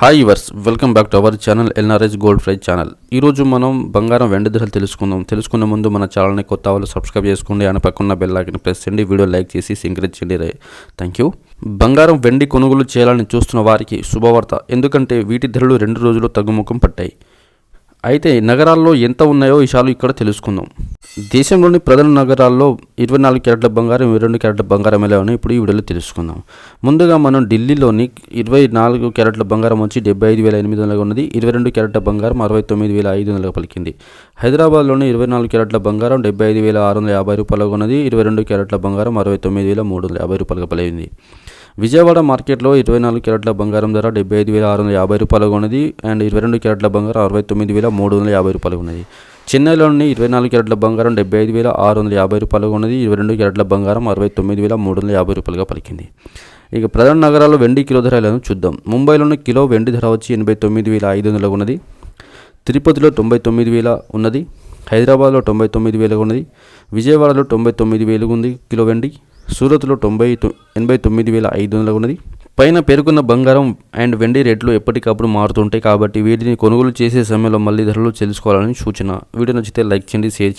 Hi yours, welcome back to our channel LRS gold price channel. ఈరోజు మనం బంగారం వెండి ధరలు తెలుసుకునే ముందు మన ఛానల్ని కొత్త వాళ్ళు సబ్స్క్రైబ్ చేసుకోండి అని పక్కన బెల్ ఐకాన్ ప్రెస్ చేయండి. వీడియో లైక్ చేసి ఎంకరేజ్ చేయండి. Thank you. బంగారం వెండి కొనుగోలు చేయాలని చూస్తున్న వారికి శుభవార్త, ఎందుకంటే వీటి ధరలు 2 రోజులు తగ్గుముఖం పట్టాయి. అయితే నగరాల్లో ఎంత ఉన్నాయో విషయాలు ఇక్కడ తెలుసుకుందాం. దేశంలోని ప్రధాన నగరాల్లో 24 క్యారెట్ల బంగారం, 22 క్యారెట్ల బంగారం ఎలా ఉన్నాయో ఇప్పుడు ఈ వీడియోలో తెలుసుకుందాం. ముందుగా మనం ఢిల్లీలోని 24 క్యారెట్ల బంగారం వచ్చి 75,800 ఉన్నది. 22 క్యారెట్ల బంగారం 69,500 పలికింది. హైదరాబాద్లోని 24 క్యారెట్ల బంగారం 75,650 రూపాయలుగా ఉన్నది. 22 క్యారెట్ల బంగారం 69,350 రూపాయలుగా పలికింది. విజయవాడ మార్కెట్లో 24 క్యారెట్ల బంగారం ధర 75,650 రూపాయలుగా ఉన్నది. అండ్ 22 క్యారెట్ల బంగారం 69,350 రూపాయలుగా ఉన్నది. చెన్నైలోని 24 క్యారెట్ల బంగారం 75,650 రూపాయలుగా ఉన్నది. 22 క్యారెట్ల బంగారం 69,350 రూపాయలుగా పలికింది. ఇక ప్రధాన నగరాల్లో వెండి కిలో ధరలను చూద్దాం. ముంబైలోని కిలో వెండి ధర వచ్చి 89,500 ఉన్నది. తిరుపతిలో 99,000 ఉన్నది. హైదరాబాద్లో 99,000 ఉన్నది. విజయవాడలో 99,000 ఉంది కిలో వెండి. సూరత్లో 89,500 ఉన్నది. పైన పేర్కొన్న బంగారం అండ్ వెండి రేట్లు ఎప్పటికప్పుడు మారుతుంటాయి కాబట్టి వీటిని కొనుగోలు చేసే సమయంలో మళ్ళీ ధరలు తెలుసుకోవాలని సూచన. వీడియో నచ్చితే లైక్ చేయండి, షేర్ చేయండి.